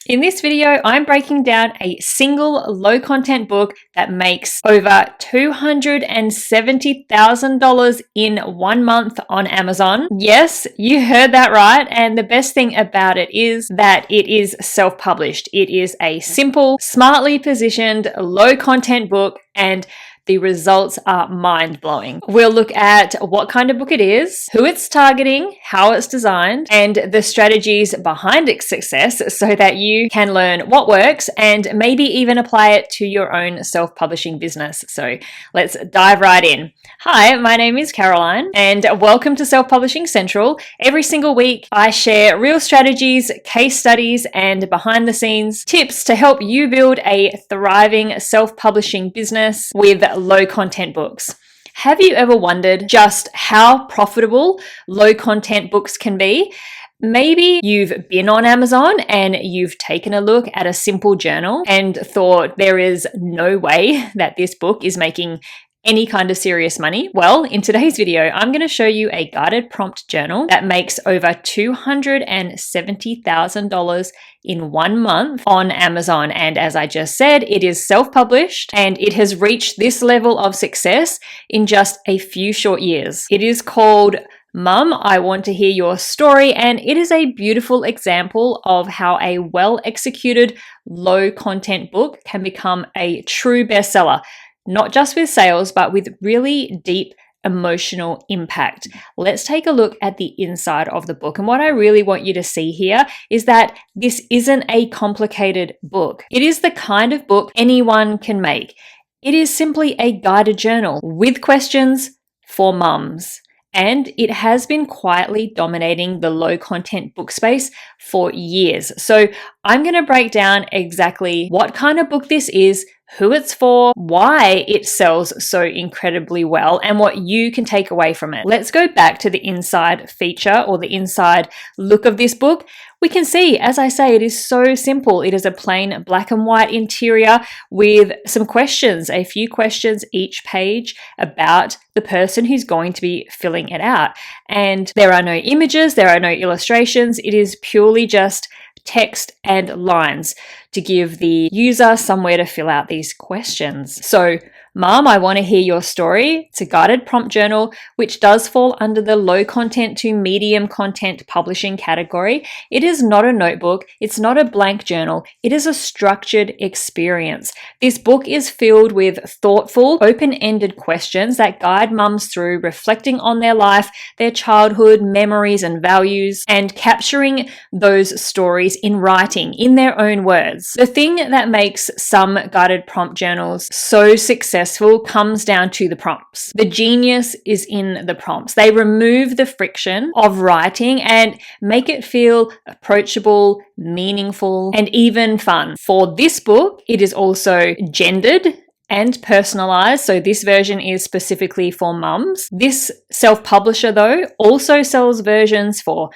In this video, I'm breaking down a single low content book that makes over $270,000 in 1 month on Amazon. Yes, you heard that right. And the best thing about it is that it is self-published. It is a simple, smartly positioned, low content book, and the results are mind-blowing. We'll look at what kind of book it is, who it's targeting, how it's designed, and the strategies behind its success so that you can learn what works and maybe even apply it to your own self-publishing business. So let's dive right in. Hi, my name is Caroline and welcome to Self-Publishing Central. Every single week, I share real strategies, case studies, and behind the scenes tips to help you build a thriving self-publishing business with low content books. Have you ever wondered just how profitable low content books can be? Maybe you've been on Amazon and you've taken a look at a simple journal and thought there is no way that this book is making any kind of serious money. Well, in today's video, I'm going to show you a guided prompt journal that makes over $270,000 in 1 month on Amazon. And as I just said, it is self-published and it has reached this level of success in just a few short years. It is called Mum, I Want to Hear Your Story, and it is a beautiful example of how a well-executed low content book can become a true bestseller. Not just with sales, but with really deep emotional impact. Let's take a look at the inside of the book. And what I really want you to see here is that this isn't a complicated book. It is the kind of book anyone can make. It is simply a guided journal with questions for mums. And it has been quietly dominating the low content book space for years. So I'm going to break down exactly what kind of book this is, who it's for, why it sells so incredibly well, and what you can take away from it. Let's go back to the inside feature or the inside look of this book. We can see, as I say, it is so simple. It is a plain black and white interior with some questions, a few questions each page about the person who's going to be filling it out. And there are no images, there are no illustrations. It is purely just text and lines to give the user somewhere to fill out these questions. So, Mom, I Want to Hear Your Story. It's a guided prompt journal, which does fall under the low content to medium content publishing category. It is not a notebook. It's not a blank journal. It is a structured experience. This book is filled with thoughtful, open-ended questions that guide mums through reflecting on their life, their childhood, memories, and values, and capturing those stories in writing, in their own words. The thing that makes some guided prompt journals so successful comes down to the prompts. The genius is in the prompts. They remove the friction of writing and make it feel approachable, meaningful, and even fun. For this book, it is also gendered and personalized. So this version is specifically for mums. This self-publisher, though, also sells versions for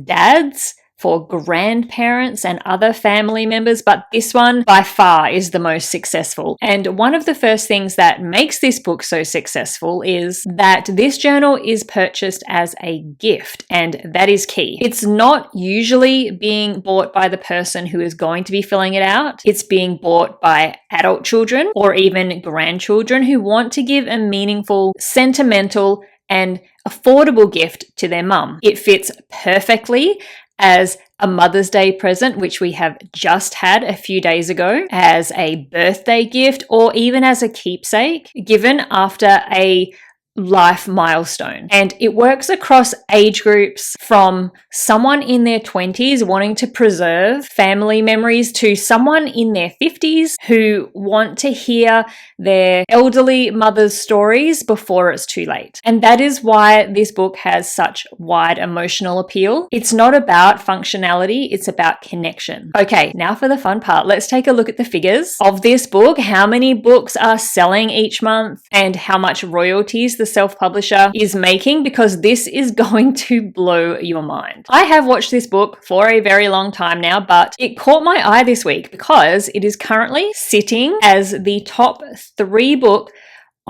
dads, for grandparents and other family members, but this one by far is the most successful. And one of the first things that makes this book so successful is that this journal is purchased as a gift, and that is key. It's not usually being bought by the person who is going to be filling it out. It's being bought by adult children or even grandchildren who want to give a meaningful, sentimental, and affordable gift to their mum. It fits perfectly as a Mother's Day present, which we have just had a few days ago, as a birthday gift, or even as a keepsake given after a life milestone. And it works across age groups from someone in their 20s wanting to preserve family memories to someone in their 50s who want to hear their elderly mother's stories before it's too late. And that is why this book has such wide emotional appeal. It's not about functionality, it's about connection. Okay, now for the fun part. Let's take a look at the figures of this book, how many books are selling each month, and how much royalties the self-publisher is making, because this is going to blow your mind. I have watched this book for a very long time now, but it caught my eye this week because it is currently sitting as the top 3 book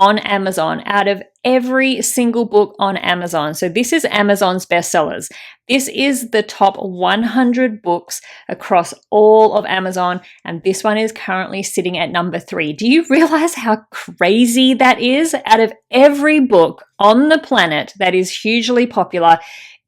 on Amazon out of every single book on Amazon. So this is Amazon's bestsellers. This is the top 100 books across all of Amazon, and this one is currently sitting at number 3. Do you realize how crazy that is? Out of every book on the planet that is hugely popular,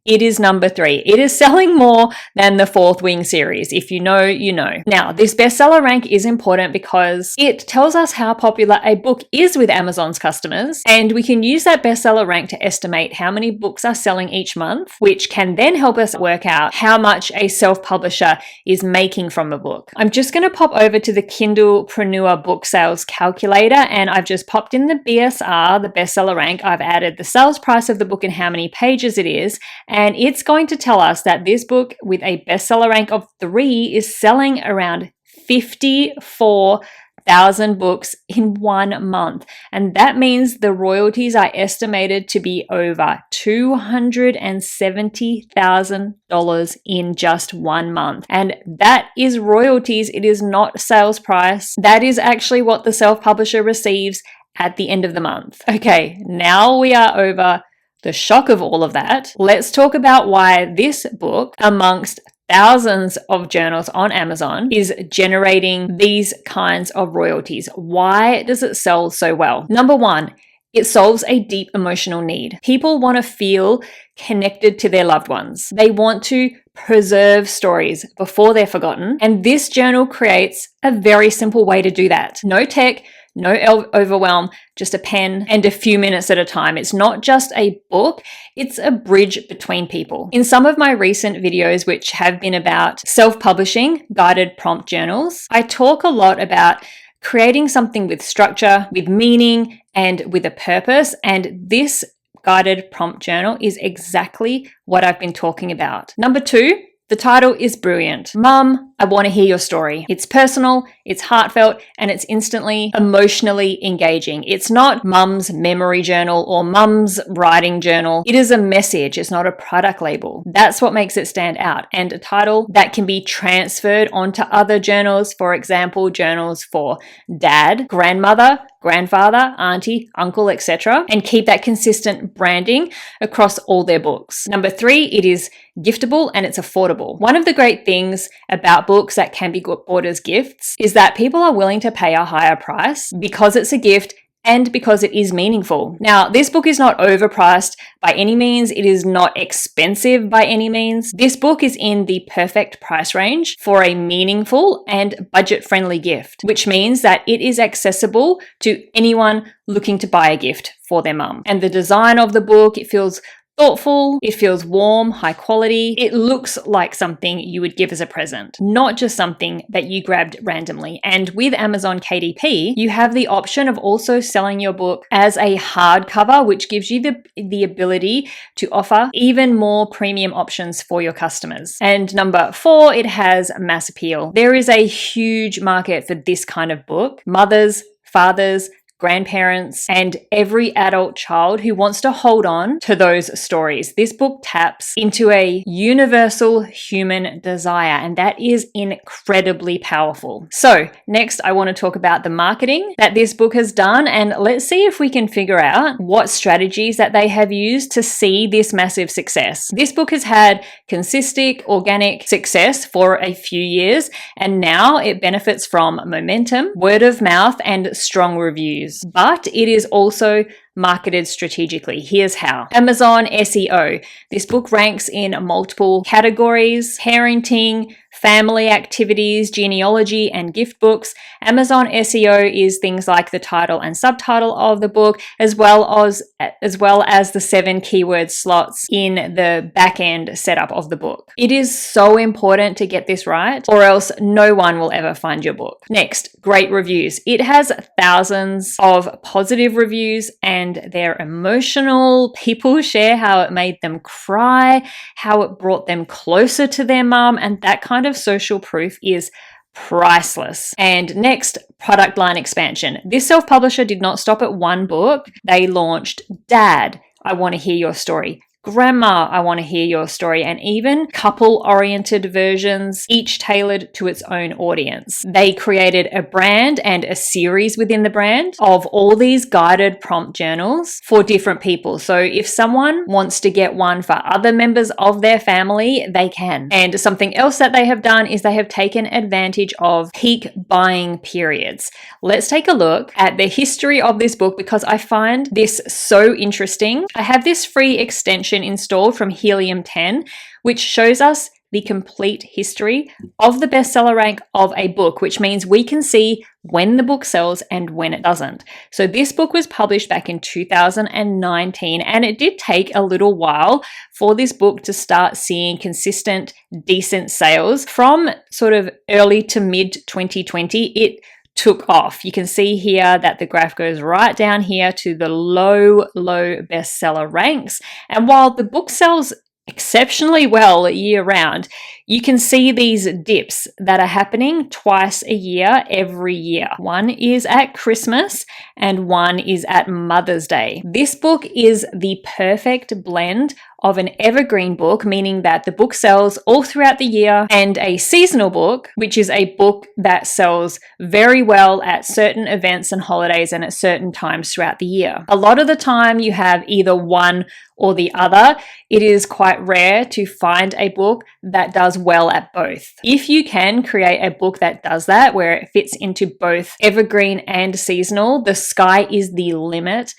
it is number 3. It is selling more than the Fourth Wing series. If you know, you know. Now, this bestseller rank is important because it tells us how popular a book is with Amazon's customers, and we can use that bestseller rank to estimate how many books are selling each month, which can then help us work out how much a self-publisher is making from a book. I'm just going to pop over to the Kindlepreneur book sales calculator, and I've just popped in the BSR, the bestseller rank. I've added the sales price of the book and how many pages it is. And it's going to tell us that this book with a bestseller rank of 3 is selling around 54,000 books in 1 month. And that means the royalties are estimated to be over $270,000 in just 1 month. And that is royalties. It is not sales price. That is actually what the self-publisher receives at the end of the month. Okay, now we are over the shock of all of that. Let's talk about why this book, amongst thousands of journals on Amazon, is generating these kinds of royalties. Why does it sell so well? Number 1, it solves a deep emotional need. People want to feel connected to their loved ones. They want to preserve stories before they're forgotten. And this journal creates a very simple way to do that. No tech, no overwhelm, just a pen and a few minutes at a time. It's not just a book, it's a bridge between people. In some of my recent videos, which have been about self-publishing guided prompt journals, I talk a lot about creating something with structure, with meaning, and with a purpose. And this guided prompt journal is exactly what I've been talking about. Number 2, the title is brilliant. Mum, I want to hear your story. It's personal, it's heartfelt, and it's instantly emotionally engaging. It's not Mum's memory journal or Mum's writing journal. It is a message. It's not a product label. That's what makes it stand out. And a title that can be transferred onto other journals. For example, journals for dad, grandmother, grandfather, auntie, uncle, etc. And keep that consistent branding across all their books. Number 3, it is giftable and it's affordable. One of the great things about books that can be bought as gifts is that people are willing to pay a higher price because it's a gift and because it is meaningful. Now, this book is not overpriced by any means. It is not expensive by any means. This book is in the perfect price range for a meaningful and budget-friendly gift, which means that it is accessible to anyone looking to buy a gift for their mum. And the design of the book, it feels thoughtful, it feels warm, high quality. It looks like something you would give as a present, not just something that you grabbed randomly. And with Amazon KDP, you have the option of also selling your book as a hardcover, which gives you the ability to offer even more premium options for your customers. And number 4, it has mass appeal. There is a huge market for this kind of book. Mothers, fathers, grandparents, and every adult child who wants to hold on to those stories. This book taps into a universal human desire, and that is incredibly powerful. So next, I want to talk about the marketing that this book has done, and let's see if we can figure out what strategies that they have used to see this massive success. This book has had consistent, organic success for a few years, and now it benefits from momentum, word of mouth, and strong reviews. But it is also marketed strategically. Here's how. Amazon SEO. This book ranks in multiple categories: parenting, family activities, genealogy, and gift books. Amazon SEO is things like the title and subtitle of the book, as well as the 7 keyword slots in the back end setup of the book. It is so important to get this right, or else no one will ever find your book. Next, great reviews. It has thousands of positive reviews, and they're emotional. People share how it made them cry, how it brought them closer to their mum, and that kind of social proof is priceless. And next, product line expansion. This self-publisher did not stop at one book. They launched Dad, I Want to Hear Your Story, Grandma, I want to hear your story, and even couple-oriented versions, each tailored to its own audience. They created a brand and a series within the brand of all these guided prompt journals for different people. So if someone wants to get one for other members of their family, they can. And something else that they have done is they have taken advantage of peak buying periods. Let's take a look at the history of this book because I find this so interesting. I have this free extension installed from Helium 10, which shows us the complete history of the bestseller rank of a book, which means we can see when the book sells and when it doesn't. So this book was published back in 2019, and it did take a little while for this book to start seeing consistent, decent sales. From sort of early to mid 2020, it took off. You can see here that the graph goes right down here to the low bestseller ranks. And while the book sells exceptionally well year round, you can see these dips that are happening twice a year, every year. One is at Christmas and one is at Mother's Day. This book is the perfect blend of an evergreen book, meaning that the book sells all throughout the year, and a seasonal book, which is a book that sells very well at certain events and holidays and at certain times throughout the year. A lot of the time you have either one or the other. It is quite rare to find a book that does well at both. If you can create a book that does that, where it fits into both evergreen and seasonal, the sky is the limit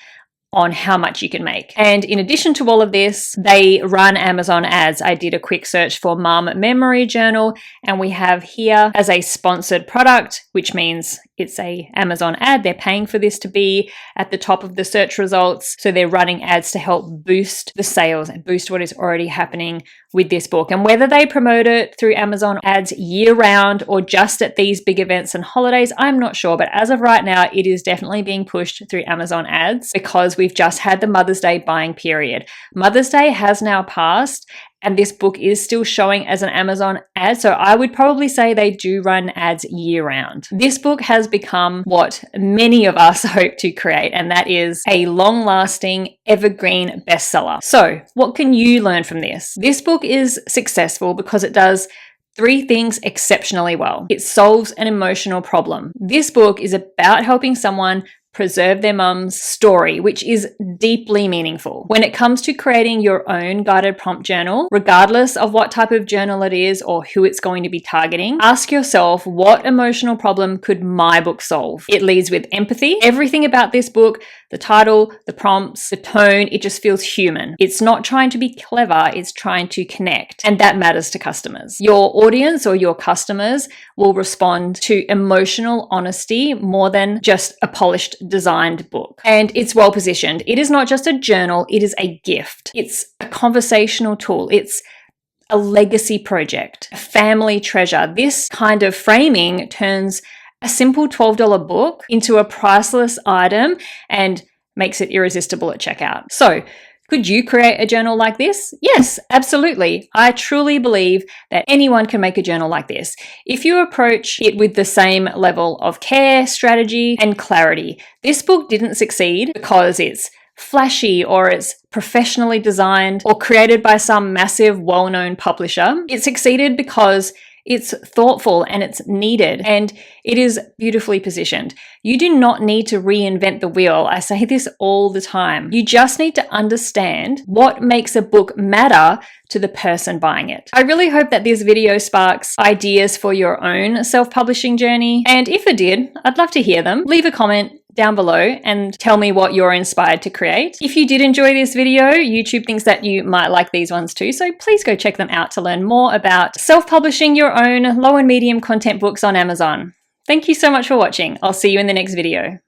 on how much you can make. And in addition to all of this, they run Amazon ads. I did a quick search for Mum Memory Journal, and we have here as a sponsored product, which means it's a Amazon ad. They're paying for this to be at the top of the search results. So they're running ads to help boost the sales and boost what is already happening with this book. And whether they promote it through Amazon ads year round or just at these big events and holidays, I'm not sure. But as of right now, it is definitely being pushed through Amazon ads because we've just had the Mother's Day buying period. Mother's Day has now passed, and this book is still showing as an Amazon ad. So I would probably say they do run ads year round. This book has become what many of us hope to create, and that is a long-lasting evergreen bestseller. So what can you learn from this? This book is successful because it does three things exceptionally well. It solves an emotional problem. This book is about helping someone preserve their mum's story, which is deeply meaningful. When it comes to creating your own guided prompt journal, regardless of what type of journal it is or who it's going to be targeting, ask yourself, what emotional problem could my book solve? It leads with empathy. Everything about this book, the title, the prompts, the tone, it just feels human. It's not trying to be clever, it's trying to connect, and that matters to customers. Your audience or your customers will respond to emotional honesty more than just a polished designed book. And it's well positioned. It is not just a journal, it is a gift. It's a conversational tool. It's a legacy project, a family treasure. This kind of framing turns a simple $12 book into a priceless item and makes it irresistible at checkout. So, could you create a journal like this? Yes, absolutely. I truly believe that anyone can make a journal like this if you approach it with the same level of care, strategy, and clarity. This book didn't succeed because it's flashy or it's professionally designed or created by some massive, well-known publisher. It succeeded because it's thoughtful and it's needed and it is beautifully positioned. You do not need to reinvent the wheel. I say this all the time. You just need to understand what makes a book matter to the person buying it. I really hope that this video sparks ideas for your own self-publishing journey. And if it did, I'd love to hear them. Leave a comment down below and tell me what you're inspired to create. If you did enjoy this video, YouTube thinks that you might like these ones too, so please go check them out to learn more about self-publishing your own low and medium content books on Amazon. Thank you so much for watching. I'll see you in the next video.